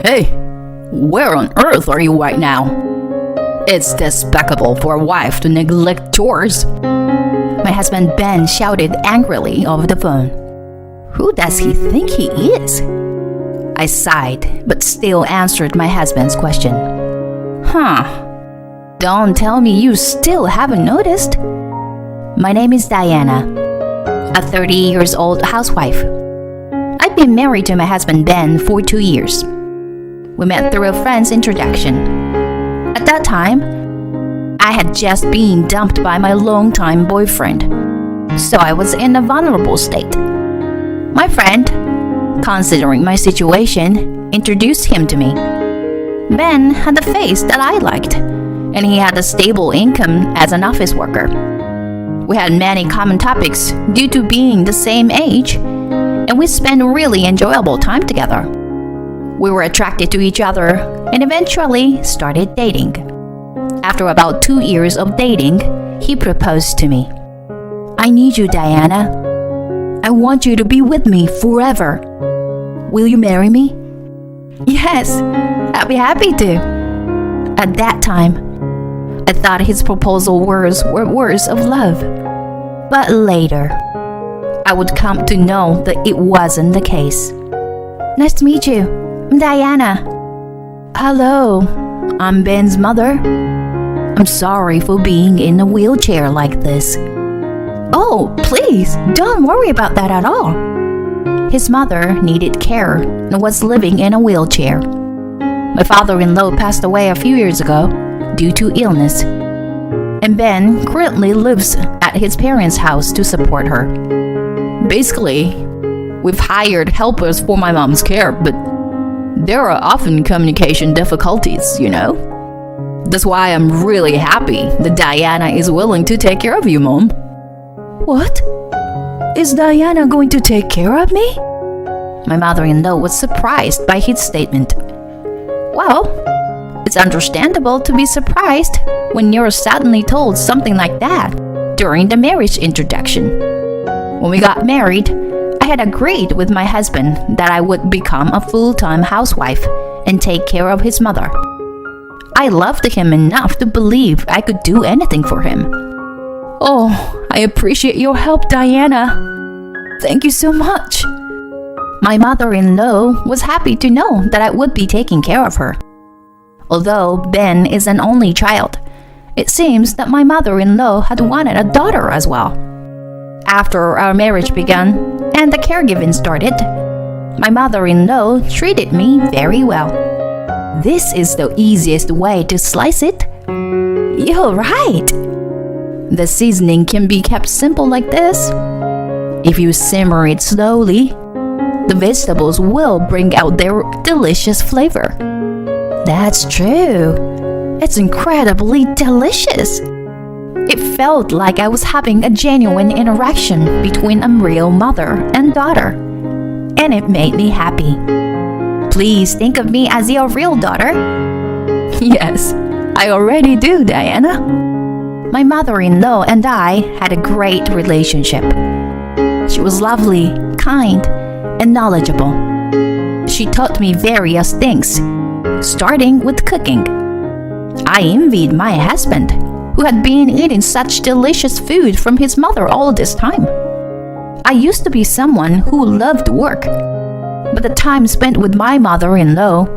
Hey, where on earth are you right now? It's despicable for a wife to neglect chores. My husband Ben shouted angrily over the phone. Who does he think he is? I sighed, but still answered my husband's question. Don't tell me you still haven't noticed. My name is Diana, a 30-year-old housewife. I've been married to my husband Ben for 2 years. We met through a friend's introduction. At that time, I had just been dumped by my longtime boyfriend, so I was in a vulnerable state. My friend, considering my situation, introduced him to me. Ben had a face that I liked, and he had a stable income as an office worker. We had many common topics due to being the same age, and we spent really enjoyable time together. We were attracted to each other and eventually started dating. After about 2 years of dating, he proposed to me. I need you, Diana. I want you to be with me forever. Will you marry me? Yes, I'd be happy to. At that time, I thought his proposal words were words of love. But later, I would come to know that it wasn't the case. Nice to meet you. I'm Diana. Hello, I'm Ben's mother. I'm sorry for being in a wheelchair like this. Oh, please, don't worry about that at all. His mother needed care and was living in a wheelchair. My father-in-law passed away a few years ago due to illness, and Ben currently lives at his parents' house to support her. Basically, we've hired helpers for my mom's care, but there are often communication difficulties, you know? That's why I'm really happy that Diana is willing to take care of you, Mom. What? Is Diana going to take care of me? My mother-in-law was surprised by his statement. Well, it's understandable to be surprised when you're suddenly told something like that during the marriage introduction. When we got married, I had agreed with my husband that I would become a full-time housewife and take care of his mother. I loved him enough to believe I could do anything for him. Oh, I appreciate your help, Diana. Thank you so much. My mother-in-law was happy to know that I would be taking care of her. Although Ben is an only child, it seems that my mother-in-law had wanted a daughter as well. After our marriage began and the caregiving started, my mother-in-law treated me very well. This is the easiest way to slice it. You're right. The seasoning can be kept simple like this. If you simmer it slowly, the vegetables will bring out their delicious flavor. That's true. It's incredibly delicious. It felt like I was having a genuine interaction between a real mother and daughter, and it made me happy. Please think of me as your real daughter. Yes, I already do, Diana. My mother-in-law and I had a great relationship. She was lovely, kind, and knowledgeable. She taught me various things, starting with cooking. I envied my husband, who had been eating such delicious food from his mother all this time. I used to be someone who loved work, but the time spent with my mother-in-law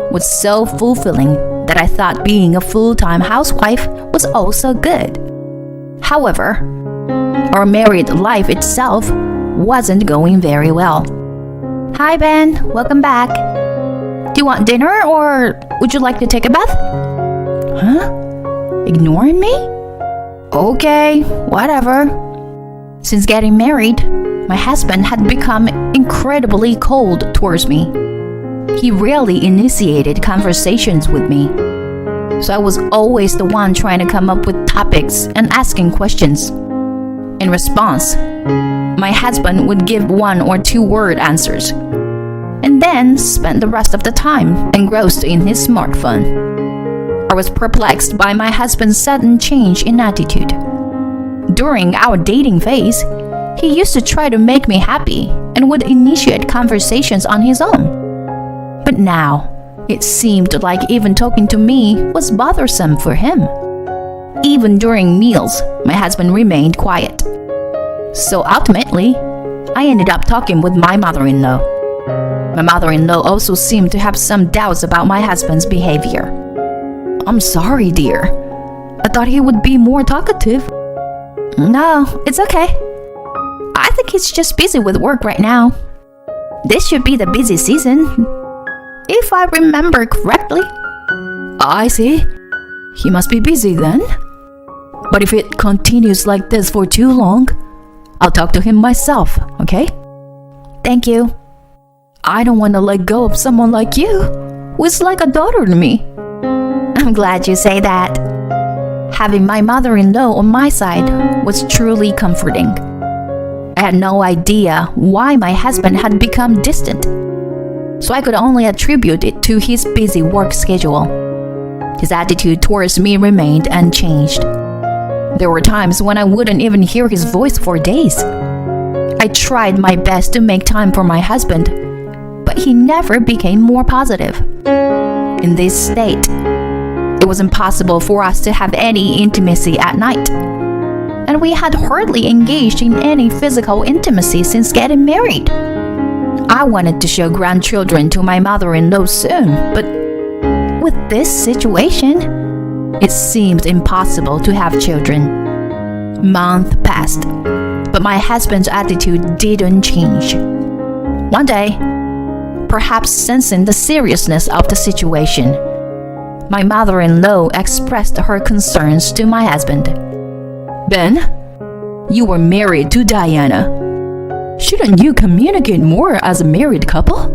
was so fulfilling that I thought being a full-time housewife was also good. However, our married life itself wasn't going very well. Hi, Ben. Welcome back. Do you want dinner or would you like to take a bath? Huh? Ignoring me? Okay, whatever. Since getting married, my husband had become incredibly cold towards me. He rarely initiated conversations with me, so I was always the one trying to come up with topics and asking questions. In response, my husband would give 1 or 2 word answers, and then spend the rest of the time engrossed in his smartphone. I was perplexed by my husband's sudden change in attitude. During our dating phase, he used to try to make me happy and would initiate conversations on his own. But now, It seemed like even talking to me was bothersome for him. Even during meals, my husband remained quiet. So ultimately, I ended up talking with my mother-in-law. My mother-in-law also seemed to have some doubts about my husband's behavior. "I'm sorry, dear. I thought he would be more talkative." "No, it's okay. I think he's just busy with work right now. This should be the busy season, if I remember correctly." "I see. He must be busy then. But if it continues like this for too long, I'll talk to him myself, okay?" Thank you. I don't want to let go of someone like you, who is like a daughter to me. I'm glad you say that. Having my mother-in-law on my side was truly comforting. I had no idea why my husband had become distant, so I could only attribute it to his busy work schedule. His attitude towards me remained unchanged. There were times when I wouldn't even hear his voice for days. I tried my best to make time for my husband, but he never became more positive. In this state, it was impossible for us to have any intimacy at night, and we had hardly engaged in any physical intimacy since getting married. I wanted to show grandchildren to my mother-in-law soon, but with this situation, it seemed impossible to have children. Months passed, but my husband's attitude didn't change. One day, perhaps sensing the seriousness of the situation, my mother-in-law expressed her concerns to my husband. "Ben, you were married to Diana. Shouldn't you communicate more as a married couple?"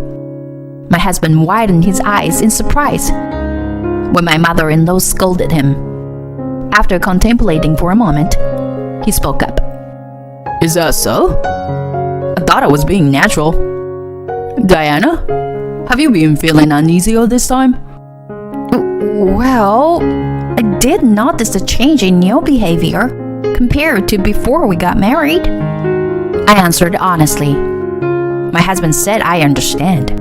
My husband widened his eyes in surprise when my mother-in-law scolded him. After contemplating for a moment, he spoke up. "Is that so? I thought I was being natural. Diana, have you been feeling uneasy all this time?" Well, I did notice a change in your behavior compared to before we got married. I answered honestly. My husband said I understand.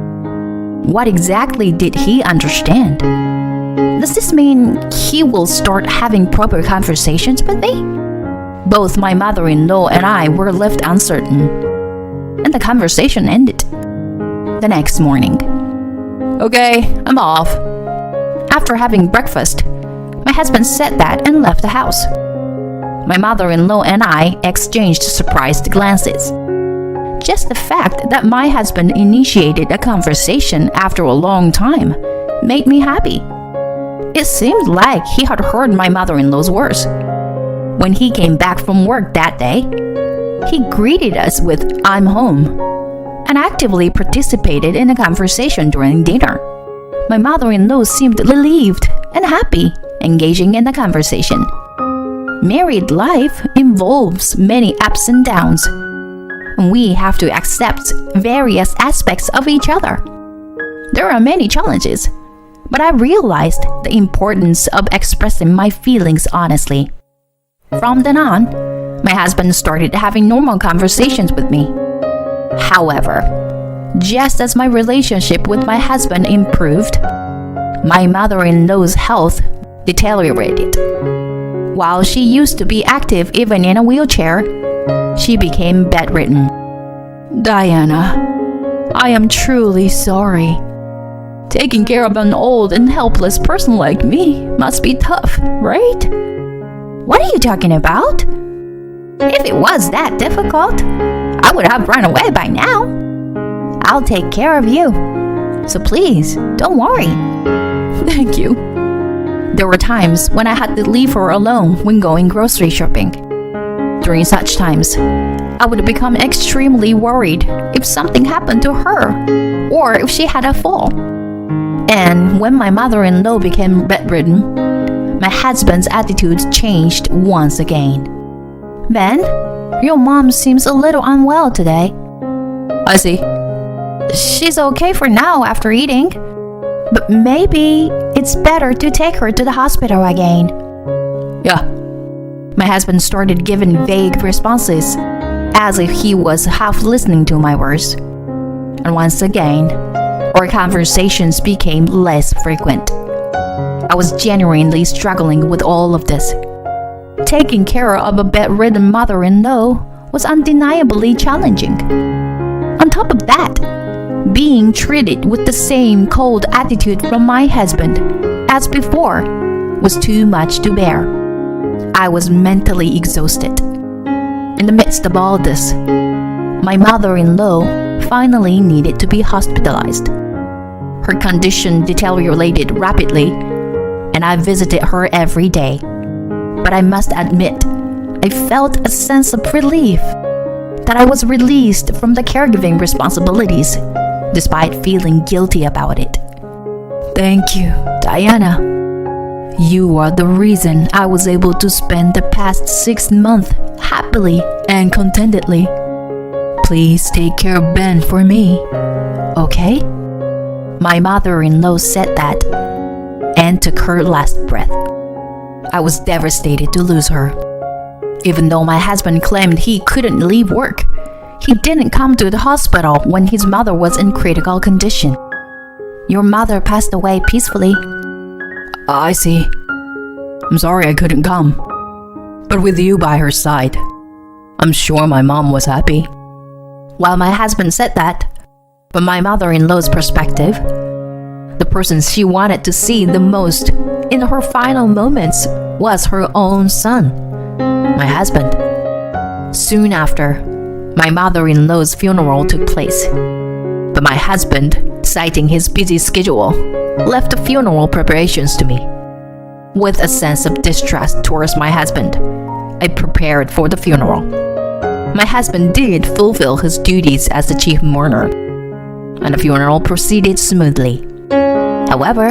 What exactly did he understand? Does this mean he will start having proper conversations with me? Both my mother-in-law and I were left uncertain, and the conversation ended. The next morning. "Okay, I'm off." After having breakfast, my husband said that and left the house. My mother-in-law and I exchanged surprised glances. Just the fact that my husband initiated a conversation after a long time made me happy. It seemed like he had heard my mother-in-law's words. When he came back from work that day, he greeted us with "I'm home" and actively participated in a conversation during dinner. My mother-in-law seemed relieved and happy, engaging in the conversation. Married life involves many ups and downs, and we have to accept various aspects of each other. There are many challenges, but I realized the importance of expressing my feelings honestly. From then on, my husband started having normal conversations with me. However, just as my relationship with my husband improved, my mother-in-law's health deteriorated. While she used to be active even in a wheelchair, she became bedridden. "Diana, I am truly sorry. Taking care of an old and helpless person like me must be tough, right?" What are you talking about? If it was that difficult, I would have run away by now. I'll take care of you, so please don't worry. "Thank you." There were times when I had to leave her alone when going grocery shopping. During such times, I would become extremely worried if something happened to her or if she had a fall. And when my mother-in-law became bedridden, my husband's attitude changed once again. "Ben, your mom seems a little unwell today." "I see." "She's okay for now after eating, but maybe it's better to take her to the hospital again." "Yeah." My husband started giving vague responses, as if he was half listening to my words. And once again, Our conversations became less frequent. I was genuinely struggling with all of this. Taking care of a bedridden mother-in-law was undeniably challenging. On top of that, being treated with the same cold attitude from my husband as before was too much to bear. I was mentally exhausted. In the midst of all this, my mother-in-law finally needed to be hospitalized. Her condition deteriorated rapidly, and I visited her every day. But I must admit, I felt a sense of relief that I was released from the caregiving responsibilities, despite feeling guilty about it. Thank you, Diana. You are the reason I was able to spend the past 6 months happily and contentedly. Please take care of Ben for me, okay? My mother-in-law said that and took her last breath. I was devastated to lose her. Even though my husband claimed he couldn't leave work, he didn't come to the hospital when his mother was in critical condition. Your mother passed away peacefully. I see. I'm sorry I couldn't come. But with you by her side, I'm sure my mom was happy. While my husband said that, from my mother-in-law's perspective, the person she wanted to see the most in her final moments was her own son, my husband. Soon after, my mother-in-law's funeral took place. But my husband, citing his busy schedule, left the funeral preparations to me. With a sense of distrust towards my husband, I prepared for the funeral. My husband did fulfill his duties as the chief mourner, and the funeral proceeded smoothly. However,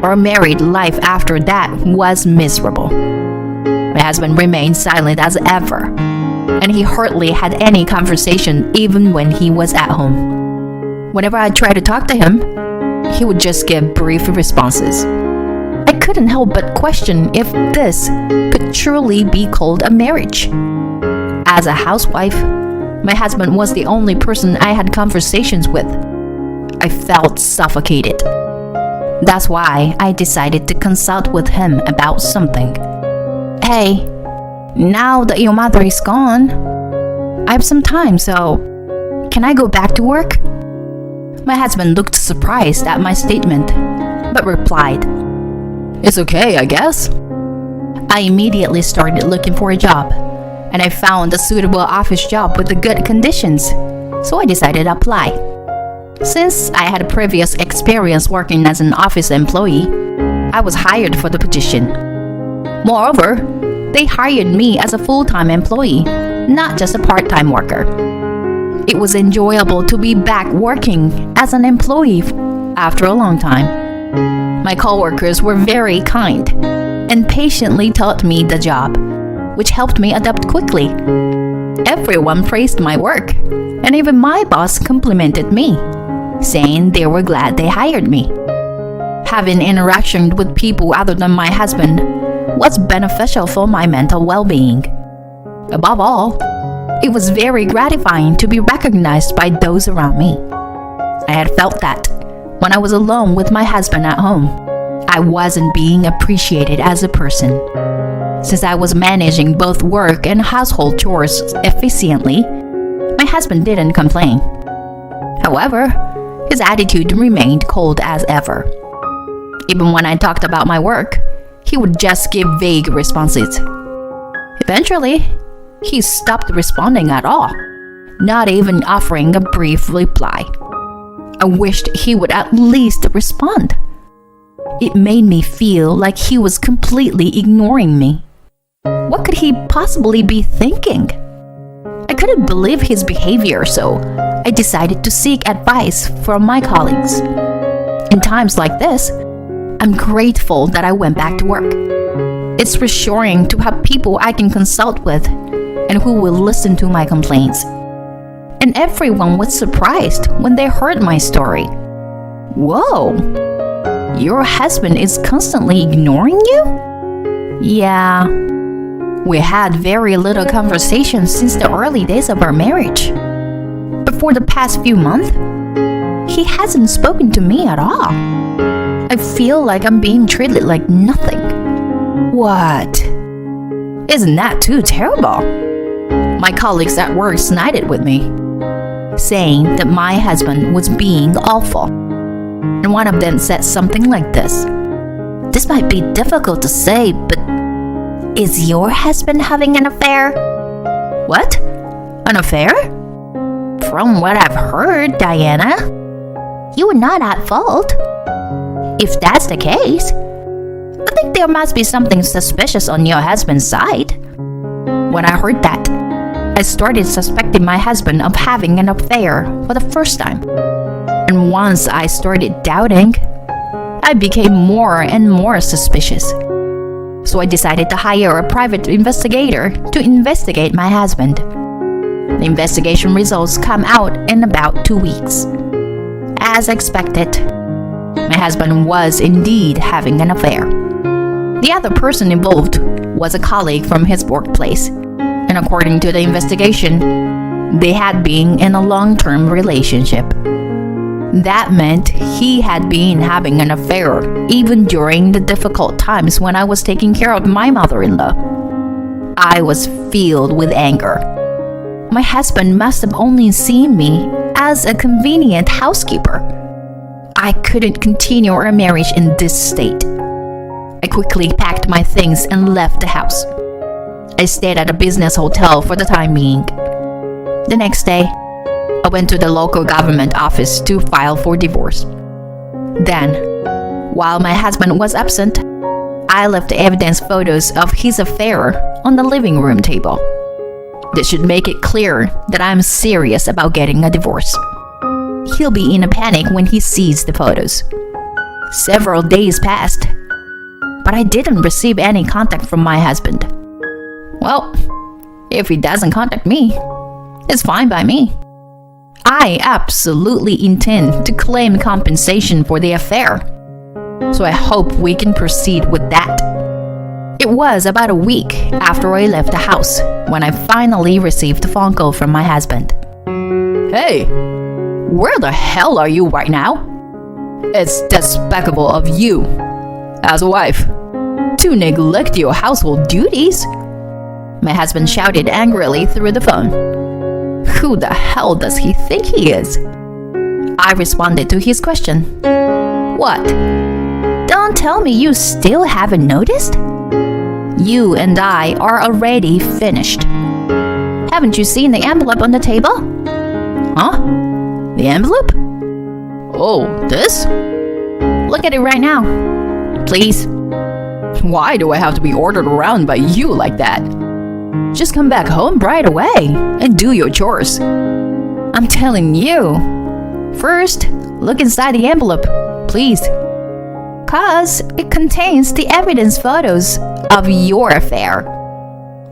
our married life after that was miserable. My husband remained silent as ever, and he hardly had any conversation even when he was at home. Whenever I tried to talk to him, he would just give brief responses. I couldn't help but question if this could truly be called a marriage. As a housewife, my husband was the only person I had conversations with. I felt suffocated. That's why I decided to consult with him about something. Hey, now that your mother is gone, I have some time, so can I go back to work? My husband looked surprised at my statement, but replied, It's okay, I guess. I immediately started looking for a job, and I found a suitable office job with the good conditions, so I decided to apply. Since I had previous experience working as an office employee, I was hired for the position. Moreover, they hired me as a full-time employee, not just a part-time worker. It was enjoyable to be back working as an employee after a long time. My coworkers were very kind and patiently taught me the job, which helped me adapt quickly. Everyone praised my work, and even my boss complimented me, saying they were glad they hired me. Having interaction with people other than my husband was beneficial for my mental well-being. Above all, it was very gratifying to be recognized by those around me. I had felt that when I was alone with my husband at home, I wasn't being appreciated as a person. Since I was managing both work and household chores efficiently, my husband didn't complain. However, his attitude remained cold as ever. Even when I talked about my work, he would just give vague responses. Eventually, he stopped responding at all, not even offering a brief reply. I wished he would at least respond. It made me feel like he was completely ignoring me. What could he possibly be thinking? I couldn't believe his behavior, so I decided to seek advice from my colleagues. In times like this, I'm grateful that I went back to work. It's reassuring to have people I can consult with and who will listen to my complaints. And everyone was surprised when they heard my story. Whoa! Your husband is constantly ignoring you? Yeah. We had very little conversation since the early days of our marriage. But for the past few months, he hasn't spoken to me at all. I feel like I'm being treated like nothing. What? Isn't that too terrible? My colleagues at work sided with me, saying that my husband was being awful. And one of them said something like this. This might be difficult to say, but is your husband having an affair? What? An affair? From what I've heard, Diana, you were not at fault. If that's the case, I think there must be something suspicious on your husband's side. When I heard that, I started suspecting my husband of having an affair for the first time. And once I started doubting, I became more and more suspicious. So I decided to hire a private investigator to investigate my husband. The investigation results come out in about 2 weeks. As expected, my husband was indeed having an affair. The other person involved was a colleague from his workplace, and according to the investigation, they had been in a long-term relationship. That meant he had been having an affair even during the difficult times when I was taking care of my mother-in-law. I was filled with anger. My husband must have only seen me as a convenient housekeeper. I couldn't continue our marriage in this state. I quickly packed my things and left the house. I stayed at a business hotel for the time being. The next day, I went to the local government office to file for divorce. Then, while my husband was absent, I left evidence photos of his affair on the living room table. This should make it clear that I'm serious about getting a divorce. He'll be in a panic when he sees the photos. Several days passed, but I didn't receive any contact from my husband. Well, if he doesn't contact me, it's fine by me. I absolutely intend to claim compensation for the affair, so I hope we can proceed with that. It was about a week after I left the house when I finally received a phone call from my husband. Hey, where the hell are you right now? It's despicable of you, as a wife, to neglect your household duties. My husband shouted angrily through the phone. Who the hell does he think he is? I responded to his question. What? Don't tell me you still haven't noticed? You and I are already finished. Haven't you seen the envelope on the table? Huh? The envelope? Oh, this? Look at it right now. Please. Why do I have to be ordered around by you like that? Just come back home right away and do your chores. I'm telling you. First, look inside the envelope, please. 'Cause it contains the evidence photos of your affair.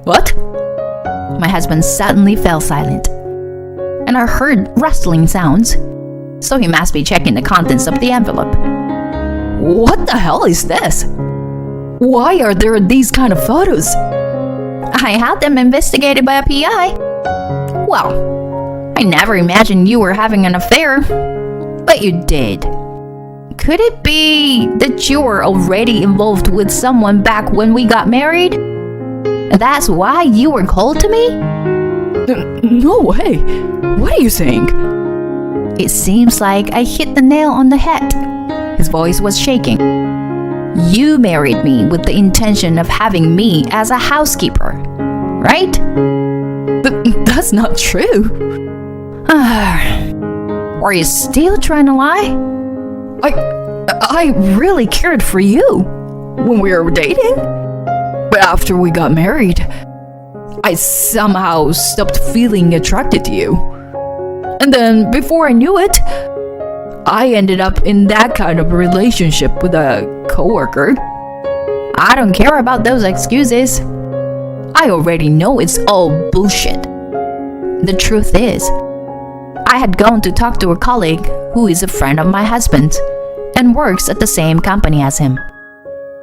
What? My husband suddenly fell silent, and I heard rustling sounds, so he must be checking the contents of the envelope. What the hell is this? Why are there these kind of photos? I had them investigated by a PI. Well, I never imagined you were having an affair, but you did. Could it be that you were already involved with someone back when we got married? That's why you were cold to me? No way. What are you saying? It seems like I hit the nail on the head. His voice was shaking. You married me with the intention of having me as a housekeeper, right? That's not true. Are you still trying to lie? I really cared for you when we were dating. But after we got married, I somehow stopped feeling attracted to you. And then before I knew it, I ended up in that kind of relationship with a coworker. I don't care about those excuses. I already know it's all bullshit. The truth is, I had gone to talk to a colleague who is a friend of my husband's and works at the same company as him.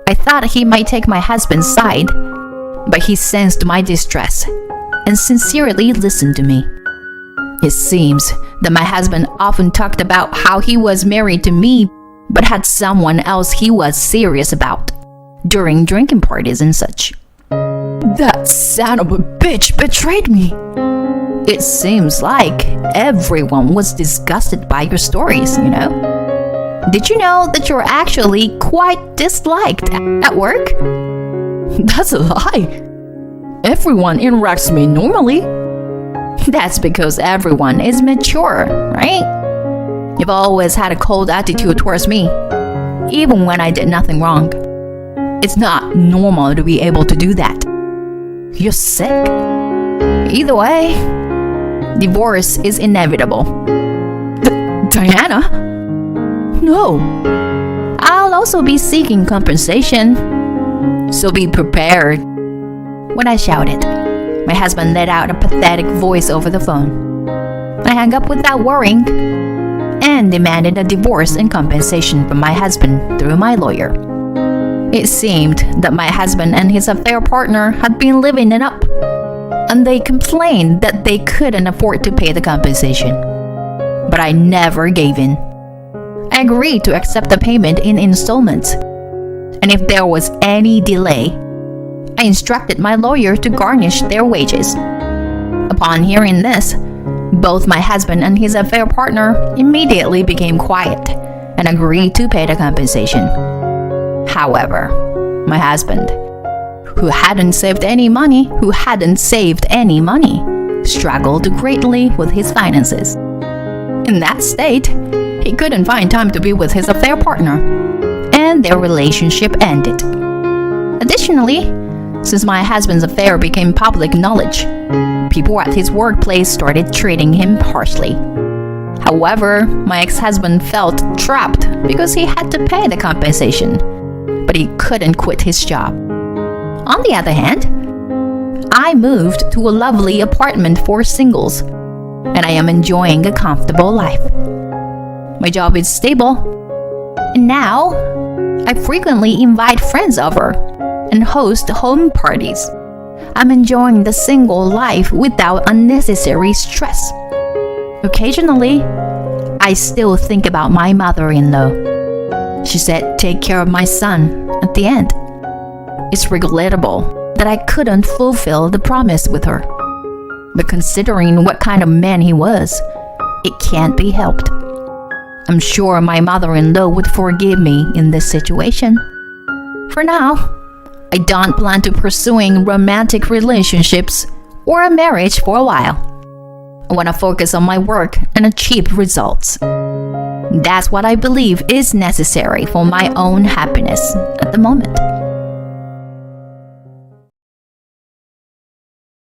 I thought he might take my husband's side, but he sensed my distress and sincerely listened to me. It seems that my husband often talked about how he was married to me but had someone else he was serious about during drinking parties and such. That son of a bitch betrayed me. It seems like everyone was disgusted by your stories, you know? Did you know that you're actually quite disliked at work? That's a lie. Everyone interacts with me normally. That's because everyone is mature, right? You've always had a cold attitude towards me, even when I did nothing wrong. It's not normal to be able to do that. You're sick. Either way, divorce is inevitable. Diana? No. I'll also be seeking compensation, so be prepared. When I shouted, my husband let out a pathetic voice over the phone. I hung up without worrying and demanded a divorce and compensation from my husband through my lawyer. It seemed that my husband and his affair partner had been living it up, and they complained that they couldn't afford to pay the compensation. But I never gave in. I agreed to accept the payment in installments, and if there was any delay, I instructed my lawyer to garnish their wages. Upon hearing this, both my husband and his affair partner immediately became quiet and agreed to pay the compensation. However, my husband, who hadn't saved any money, struggled greatly with his finances. In that state, he couldn't find time to be with his affair partner, and their relationship ended. Additionally, since my husband's affair became public knowledge, people at his workplace started treating him harshly. However, my ex-husband felt trapped because he had to pay the compensation, but he couldn't quit his job. On the other hand, I moved to a lovely apartment for singles, and I am enjoying a comfortable life. My job is stable, and now I frequently invite friends over and host home parties. I'm enjoying the single life without unnecessary stress. Occasionally, I still think about my mother-in-law. She said, "Take care of my son," at the end. It's regrettable that I couldn't fulfill the promise with her. But considering what kind of man he was, it can't be helped. I'm sure my mother-in-law would forgive me in this situation. For now, I don't plan to pursuing romantic relationships or a marriage for a while. I want to focus on my work and achieve results. That's what I believe is necessary for my own happiness at the moment.